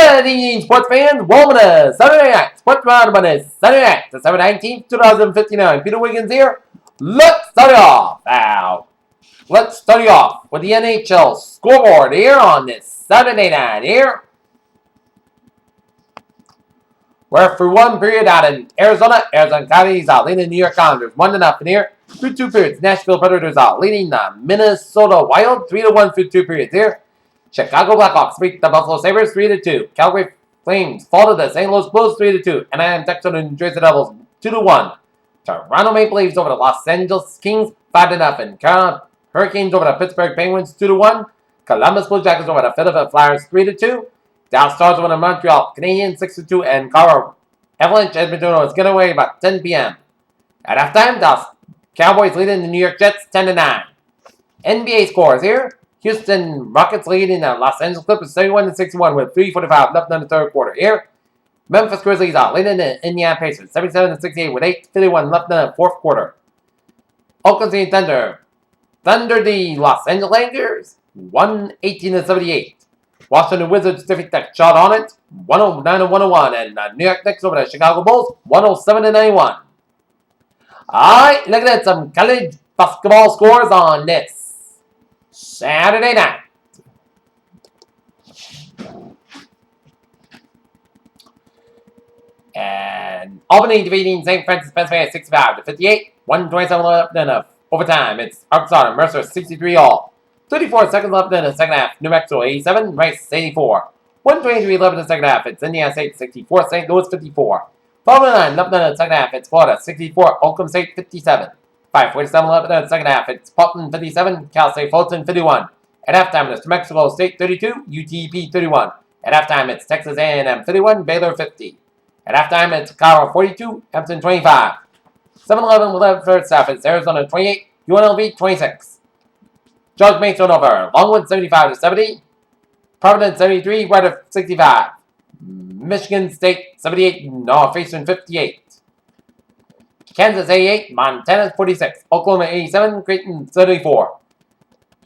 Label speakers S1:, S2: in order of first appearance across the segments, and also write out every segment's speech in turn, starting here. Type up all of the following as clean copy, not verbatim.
S1: Good evening, sports fans. Welcome to Saturday Night Sports Roundup on this Saturday night, December 19th, 2059. Peter Wiggins here. Let's start it off with the NHL Scoreboard here on this Saturday night here. We're through one period out in Arizona. Arizona Coyotes are leading the New York Islanders 1-0 here. Through two periods, Nashville Predators are leading the Minnesota Wild 3-1 through two periods here. Chicago Blackhawks beat the Buffalo Sabres 3-2. Calgary Flames fall to the St. Louis Blues 3-2. Anaheim Ducks over the New Jersey Devils 2-1. Toronto Maple Leafs over the Los Angeles Kings 5-0. Carolina Hurricanes over the Pittsburgh Penguins 2-1. Columbus Blue Jackets over the Philadelphia Flyers 3-2. Dallas Stars over the Montreal Canadiens 6-2. And Colorado Avalanche Edmonton was getting away about 10 p.m. At halftime, Dallas Cowboys leading the New York Jets 10-9. NBA scores here. Houston Rockets leading the Los Angeles Clippers 71-61 with 3:45 left in the third quarter. Here, Memphis Grizzlies are leading the Indiana Pacers 77-68 with 8:51 left in the fourth quarter. Oakland City Thunder the Los Angeles Lakers 118-78. Washington Wizards defeat the Charlotte Hornets 109-101, and New York Knicks over the Chicago Bulls 107-91. Alright, looking at some college basketball scores on this Saturday night. And Albany defeating St. Francis, Pennsylvania 65-58. 127 left in the overtime. It's Arkansas and Mercer 63 all. 34 seconds left in the second half. New Mexico 87, Rice 84. 123 left in the second half. It's Indiana State 64, St. Louis 54. 12:09 left in the second half. It's Florida 64, Oklahoma State 57. 5:47 left in the second half. It's Portland 57, Cal State Fulton 51. At halftime, it's New Mexico State 32, UTEP 31. At halftime, it's Texas A&M 31, Baylor 50. At halftime, it's Colorado 42, Hampton 25. 7:11 left first half. It's Arizona 28, UNLV 26. George Mason over Longwood 75-70. Providence 73, Weather 65. Michigan State 78, Northeastern 58. Kansas 88, Montana 46, Oklahoma 87, Creighton 34.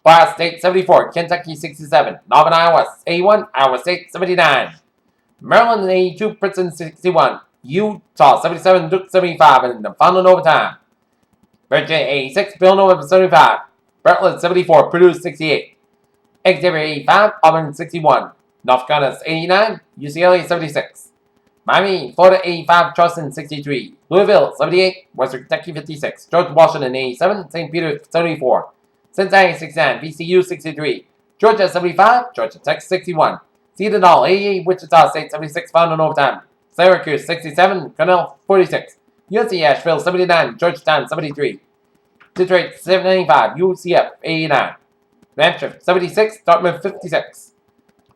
S1: Ohio State 74, Kentucky 67, Northern Iowa 81, Iowa State 79. Maryland 82, Princeton 61, Utah 77, Duke 75, and the final overtime. Virginia 86, Villanova 75, Bartlett 74, Purdue 68. Xavier 85, Auburn 61, North Carolina 89, UCLA 76. Miami, Florida 85, Charleston 63, Louisville 78, Western Kentucky 56, George Washington 87, St. Peter 74, Cincinnati 69, VCU 63, Georgia 75, Georgia Tech 61, Seton 88, Wichita State 76, found in overtime, Syracuse 67, Cornell 46, UNC Asheville 79, Georgetown 73, Detroit 75, UCF 89, New Hampshire 76, Dartmouth 56,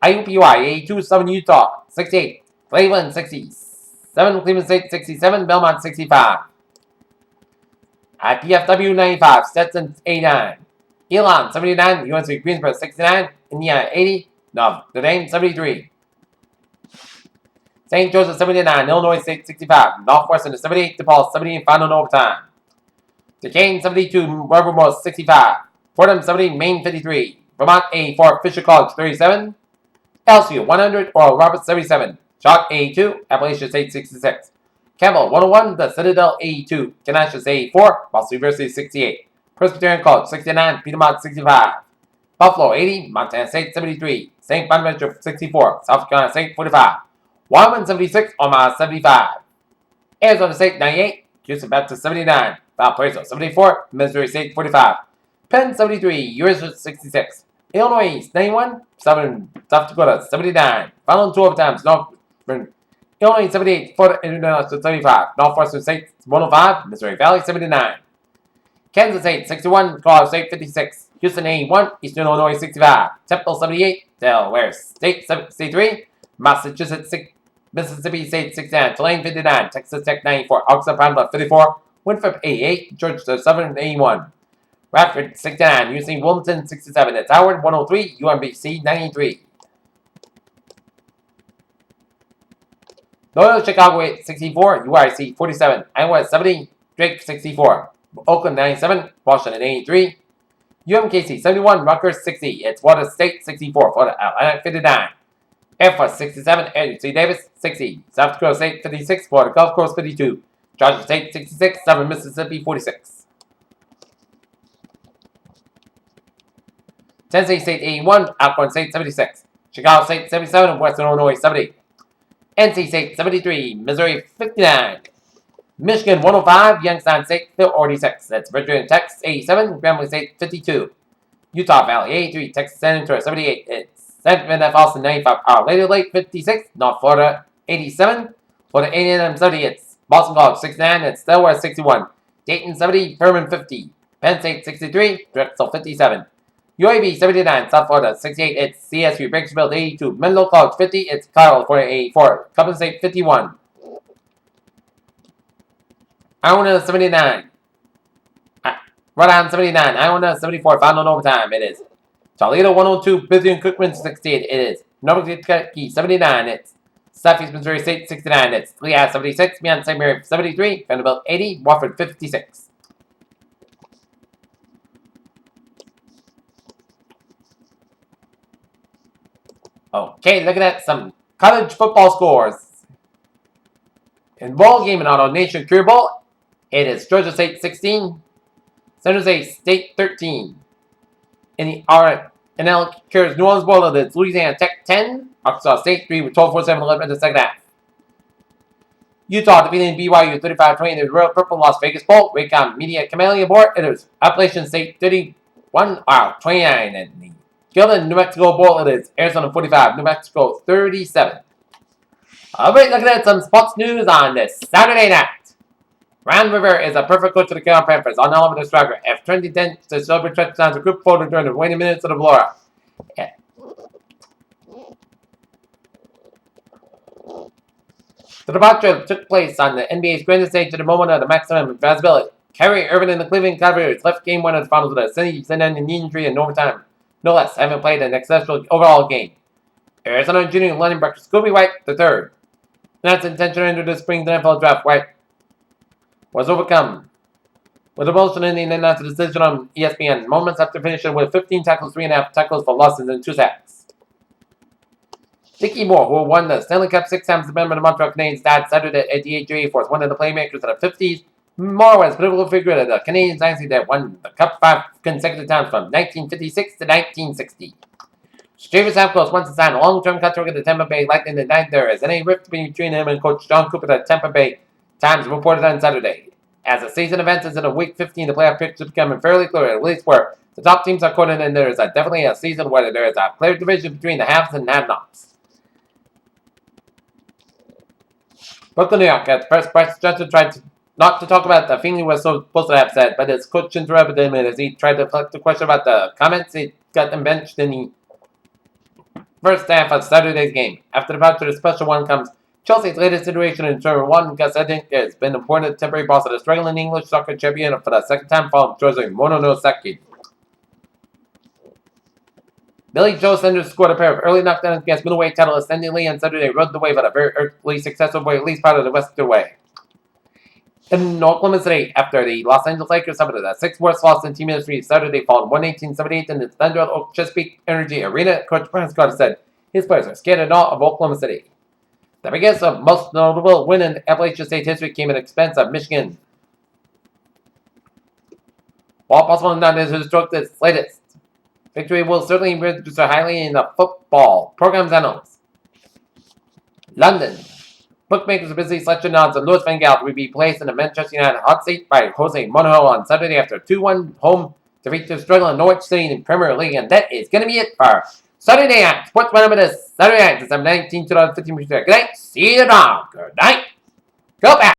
S1: IUPUI 82, Southern Utah 68, Cleveland 67, Cleveland State 67, Belmont 65. IPFW 95, Stetson 89. Elon 79, UNC Greensboro 69, Indiana 80, Notre Dame 73. St. Joseph 79, Illinois State 65, Northwestern 78, DePaul 70, final overtime. Duquesne 72, Rivermore 65, Fordham 70, Maine 53, Vermont 84, Fisher College 37, LSU 100, Oral Roberts 77. Chalk 82, Appalachian State 66. Campbell 101, the Citadel 82, Canisius 84, Boston University 68. Presbyterian College 69, Piedmont 65. Buffalo 80, Montana State 73, St. Bonaventure 64, South Carolina State 45. Wyoming 76, Omaha 75. Arizona State 98, Houston Baptist 79, Valparaiso 74, Missouri State 45. Penn 73, USC 66. Illinois 91, South Dakota 79. Final two overtimes, Illinois 78, Florida International 75, Northwestern State 105, Missouri Valley 79. Kansas State 61, Colorado State 56, Houston 81, Eastern Illinois 65, Temple 78, Delaware State 63, Mississippi State 69, Tulane 59, Texas Tech 94, Arkansas Pine Bluff 54, Winthrop 88, Georgia Southern 81. Radford 69, UC Wilmington 67, it's Howard 103, UMBC 93. Loyola Chicago 64, UIC 47, Iowa 70, Drake 64, Oakland 97, Washington 83, UMKC 71, Rutgers 60, it's Florida State 64, Florida Atlantic 59. Air Force 67, UC Davis 60, South Dakota State 56, Florida Gulf Coast 52, Georgia State 66, Southern Mississippi 46. Tennessee State 81, Alcorn State 76, Chicago State 77, and Western Illinois 70. NC State 73, Missouri 59, Michigan 105, Youngstown State 46. That's Virginia Tech 87, Grambling State 52, Utah Valley 83, Texas San Antonio 78. It's St. Bernard Falls 95, Our Lady Lake 56, North Florida 87, Florida A&M 70. It's Boston College 69, it's Delaware 61, Dayton 70, Furman 50, Penn State 63, Drexel 57. UAB 79, South Florida 68, it's CSU, Bakersfield 82, Menlo College 50, it's California 84, Coppin State 51, Iona 79, Rhode Island 79, Iona 74, final in overtime, it is Toledo 102, Bisbee and Cookman 68, it is Norfolk Kentucky 79, it's Southeast Missouri State 69, it's Lehigh 76, Miami St. Mary 73, Vanderbilt 80, Wofford 56. Okay, looking at some college football scores. In bowl game in Auto Nation Career Bowl, it is Georgia State 16, San Jose State 13. In the RNL Cares New Orleans Bowl, it is Louisiana Tech 10, Arkansas State 3 with 12-4-7 left in the second half. Utah defeating BYU 35-20 in the Royal Purple Las Vegas Bowl. Raycom Media Camellia Board, it is Appalachian State 31, 29 in the Gildan, New Mexico Bowl, it is Arizona 45, New Mexico 37. Alright, looking at some sports news on this Saturday night. Ron Rivera is a perfect coach for the Carolina Panthers on element of striker. After 2010 to celebrate touchdowns, a group photo during the waning minutes of the blowout. Yeah. The departure took place on the NBA's grandest stage at the moment of the maximum advisability. Kyrie Irving and the Cleveland Cavaliers left game one of the finals with a season-ending knee injury in overtime. No less, haven't played an exceptional overall game. Arizona Junior linebacker Scooby White III. That's intention to enter the spring's NFL draft. White was overcome with emotion ending and announced a decision on ESPN moments after finishing with 15 tackles, 3.5 tackles for losses, and 2 sacks. Dickie Moore, who won the Stanley Cup 6 times as a member of the Montreal Canadiens, died Saturday at the age of 84, one of the playmakers of the 50s. Moore was a pivotal figure of the Canadiens dynasty that won the Cup 5 consecutive times from 1956 to 1960. Stravis Stamkos wants to sign a long-term contract with the Tampa Bay Lightning tonight. There is any rift between him and coach John Cooper, the Tampa Bay Times reported on Saturday. As the season advances into Week 15, the playoff picture is becoming fairly clear, at least where the top teams are caught in, and there is definitely a season where there is a clear division between the haves and have-nots. Brooklyn, New York, at first, Bryce Johnson tried not to talk about the thing he was supposed to have said, but his coach interrupted him as he tried to deflect the question about the comments. He got them benched in the first half of Saturday's game. After the departure, the special one comes Chelsea's latest iteration in turn one, because I think it's been appointed temporary boss of the struggling English soccer champion for the second time following Jose Momonosaki. Billy Joe Sanders scored a pair of early knockdowns against middleweight title ascendingly on Saturday, rode the wave at a very early successful way, at least part of the Western way. In Oklahoma City, after the Los Angeles Lakers suffered the 6th worst loss in team history Saturday, following 118-78 in the Thunder at Chesapeake Energy Arena, Coach Brian Scott said his players are scared and awe of Oklahoma City. The biggest of most notable win in Appalachian State history came at the expense of Michigan. While possible not as his stroke its latest victory will certainly register highly in the football program's annals. London. Bookmakers are busy selection odds of Louis Van Gaal to be placed in the Manchester United hot seat by Jose Mourinho on Saturday after a 2-1 home defeat to struggling Norwich City in the Premier League. And that is going to be it for Saturday night. Sports Roundup this Saturday night, December 19, 2015. Good night. See you tomorrow. Good night. Go back.